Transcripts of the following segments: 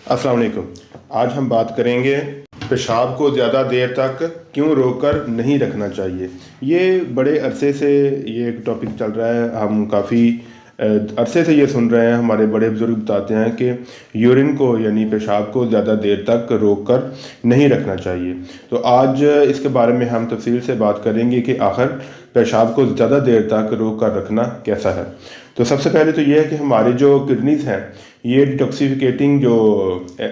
अस्सलाम वालेकुम। आज हम बात करेंगे पेशाब को ज़्यादा देर तक क्यों रोककर नहीं रखना चाहिए। ये बड़े अरसे से ये एक टॉपिक चल रहा है, हम काफ़ी अरसे से ये सुन रहे हैं। हमारे बड़े बुज़ुर्ग बताते हैं कि यूरिन को यानी पेशाब को ज़्यादा देर तक रोककर नहीं रखना चाहिए। तो आज इसके बारे में हम तफसील से बात करेंगे कि आखिर पेशाब को ज़्यादा देर तक रोक कर रखना कैसा है। तो सबसे पहले तो ये है कि हमारी जो किडनीज़ हैं, ये डिटॉक्सिफिकेटिंग जो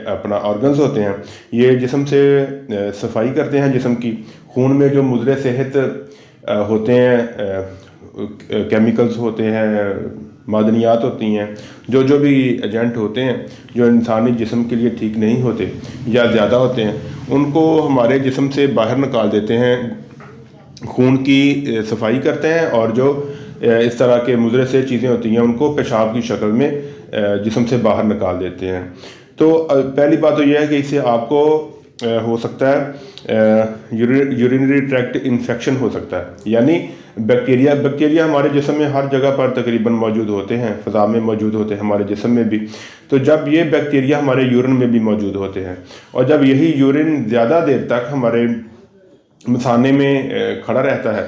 अपना ऑर्गन्स होते हैं, ये जिस्म से सफाई करते हैं जिस्म की। खून में जो मुज़र सेहत होते हैं, केमिकल्स होते हैं, मादनियात होती हैं, जो भी एजेंट होते हैं जो इंसानी जिस्म के लिए ठीक नहीं होते या ज़्यादा होते हैं, उनको हमारे जिस्म से बाहर निकाल देते हैं। खून की सफाई करते हैं और जो इस तरह के मुज़र से चीज़ें होती हैं उनको पेशाब की शक्ल में जिस्म से बाहर निकाल देते हैं। तो पहली बात तो यह है कि इससे आपको हो सकता है यूरिनरी ट्रैक्ट इन्फेक्शन हो सकता है, यानी बैक्टीरिया हमारे जिस्म में हर जगह पर तकरीबन मौजूद होते हैं, फ़ज़ा में मौजूद होते हैं, हमारे जिस्म में भी। तो जब ये बैक्टीरिया हमारे यूरिन में भी मौजूद होते हैं और जब यही यूरिन ज़्यादा देर तक हमारे मसाने में खड़ा रहता है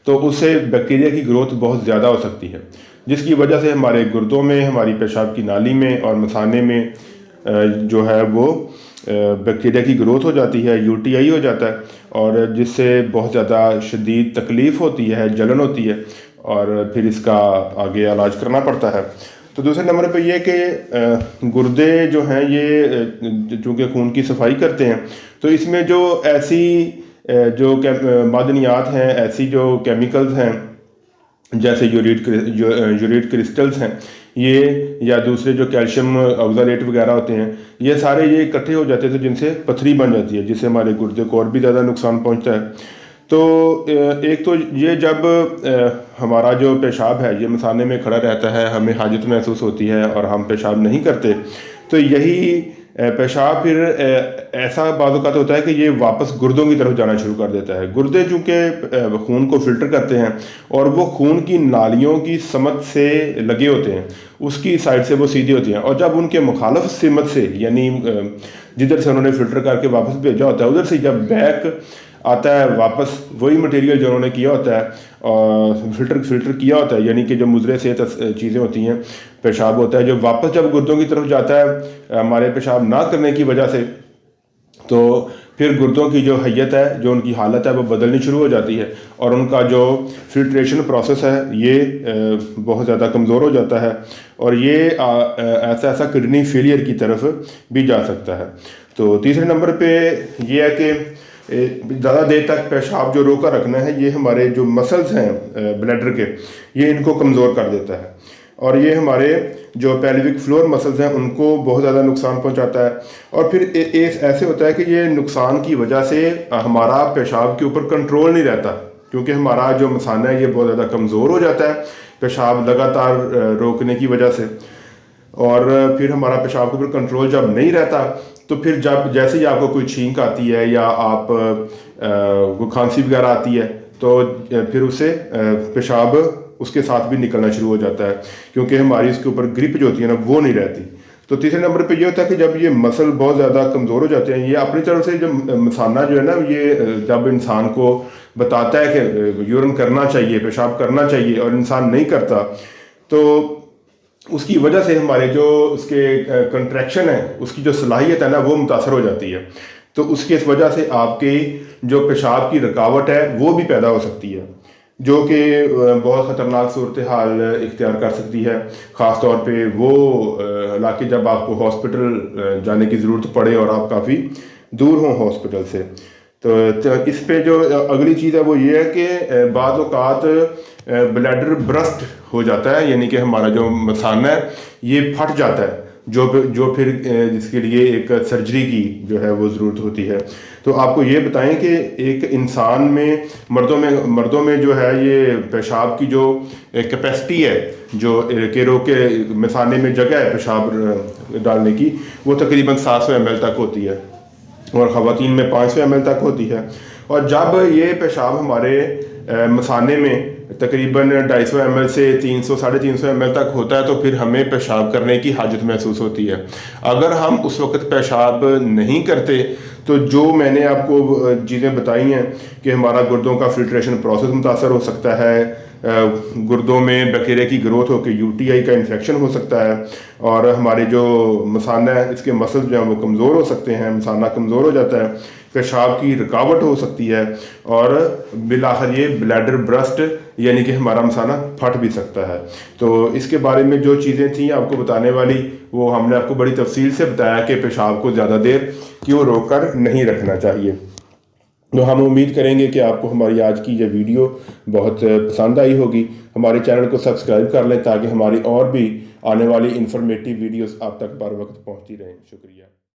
तो उससे बैक्टीरिया की ग्रोथ बहुत ज़्यादा हो सकती है, जिसकी वजह से हमारे गुर्दों में, हमारी पेशाब की नाली में और मसाने में जो है वो बैक्टीरिया की ग्रोथ हो जाती है, यूटीआई हो जाता है, और जिससे बहुत ज़्यादा शदीद तकलीफ़ होती है, जलन होती है और फिर इसका आगे इलाज करना पड़ता है। तो दूसरे नंबर पे ये कि गुर्दे जो हैं ये चूँकि खून की सफाई करते हैं, तो इसमें जो ऐसी जो मादनियात हैं, ऐसी जो केमिकल्स हैं जैसे यूरेट क्रिस्टल्स हैं ये, या दूसरे जो कैल्शियम ऑक्सलेट वगैरह होते हैं, ये सारे ये इकट्ठे हो जाते हैं, तो जिनसे पथरी बन जाती है, जिससे हमारे गुर्दे को और भी ज़्यादा नुकसान पहुंचता है। तो एक तो ये जब हमारा जो पेशाब है ये मसाने में खड़ा रहता है, हमें हाजत महसूस होती है और हम पेशाब नहीं करते, तो यही पेशाब फिर ऐसा बाज़ होता है कि ये वापस गुर्दों की तरफ जाना शुरू कर देता है। गुर्दे चूँकि खून को फिल्टर करते हैं और वो खून की नालियों की समत से लगे होते हैं, उसकी साइड से वो सीधी होती हैं, और जब उनके मुखालफ सिमत से यानी जिधर से उन्होंने फ़िल्टर करके वापस भेजा होता है उधर से जब बैक आता है वापस वही मटेरियल जो उन्होंने किया होता है और फिल्टर किया होता है, यानी कि जो मुज़र से चीज़ें होती हैं, पेशाब होता है, जो वापस जब गुर्दों की तरफ जाता है हमारे पेशाब ना करने की वजह से, तो फिर गुर्दों की जो हैयत है, जो उनकी हालत है, वो बदलनी शुरू हो जाती है और उनका जो फिल्ट्रेशन प्रोसेस है ये बहुत ज़्यादा कमज़ोर हो जाता है और ये ऐसा किडनी फेलियर की तरफ भी जा सकता है। तो तीसरे नंबर पे ये है कि ज़्यादा देर तक पेशाब जो रोका रखना है, ये हमारे जो मसल्स हैं ब्लैडर के, ये इनको कमज़ोर कर देता है और ये हमारे जो पेल्विक फ्लोर मसल्स हैं उनको बहुत ज़्यादा नुकसान पहुंचाता है। और फिर ऐसे होता है कि ये नुकसान की वजह से हमारा पेशाब के ऊपर कंट्रोल नहीं रहता, क्योंकि हमारा जो मसाना है ये बहुत ज़्यादा कमज़ोर हो जाता है पेशाब लगातार रोकने की वजह से। और फिर हमारा पेशाब के ऊपर कंट्रोल जब नहीं रहता तो फिर जब जैसे ही आपको कोई छींक आती है या आप कोई खांसी वगैरह आती है तो फिर उससे पेशाब उसके साथ भी निकलना शुरू हो जाता है, क्योंकि हमारी इसके ऊपर ग्रिप जो होती है ना वो नहीं रहती। तो तीसरे नंबर पे ये होता है कि जब ये मसल बहुत ज़्यादा कमज़ोर हो जाते हैं, ये अपनी तरफ से जब मसाना जो है ना, ये जब इंसान को बताता है कि यूरिन करना चाहिए, पेशाब करना चाहिए, और इंसान नहीं करता, तो उसकी वजह से हमारे जो उसके कंट्रैक्शन है, उसकी जो सलाहियत है ना, वो मुतासर हो जाती है। तो उसकी इस वजह से आपकी जो पेशाब की रुकावट है वो भी पैदा हो सकती है, जो कि बहुत ख़तरनाक सूरत हाल इख्तियार कर सकती है। ख़ास तौर पे वो हालांकि जब आपको हॉस्पिटल जाने की ज़रूरत पड़े और आप काफ़ी दूर हों हॉस्पिटल से। तो इस पे जो अगली चीज़ है वो ये है कि बाज़ औक़ात ब्लैडर ब्रस्ट हो जाता है, यानी कि हमारा जो मसाना है ये फट जाता है, जो फिर जिसके लिए एक सर्जरी की जो है वो ज़रूरत होती है। तो आपको ये बताएं कि एक इंसान में मर्दों में जो है ये पेशाब की जो कैपेसिटी है, जो के मसाने में जगह है पेशाब डालने की, वो तकरीबन 700 ml तक होती है और ख़वातीन में 500 ml तक होती है। और जब ये पेशाब हमारे मसाने में तकरीबन 250 ml से 300 350 ml तक होता है तो फिर हमें पेशाब करने की हाजत महसूस होती है। अगर हम उस वक्त पेशाब नहीं करते तो जो मैंने आपको चीज़ें बताई हैं कि हमारा गुर्दों का फिल्ट्रेशन प्रोसेस मुतासर हो सकता है, गुर्दों में बैक्टीरिया की ग्रोथ होकर यूटीआई का इन्फेक्शन हो सकता है, और हमारे जो मसाना है इसके मसल्स जो हैं वो कमज़ोर हो सकते हैं, मसाना कमज़ोर हो जाता है, पेशाब की रुकावट हो सकती है, और बिलाखिर ये ब्लैडर ब्रस्ट यानी कि हमारा मसाना फट भी सकता है। तो इसके बारे में जो चीज़ें थी आपको बताने वाली वो हमने आपको बड़ी तफसील से बताया कि पेशाब को ज़्यादा देर क्यों रोक कर नहीं रखना चाहिए। तो हम उम्मीद करेंगे कि आपको हमारी आज की ये वीडियो बहुत पसंद आई होगी। हमारे चैनल को सब्सक्राइब कर लें ताकि हमारी और भी आने वाली इंफॉर्मेटिव वीडियोस आप तक बर वक्त पहुंचती रहें। शुक्रिया।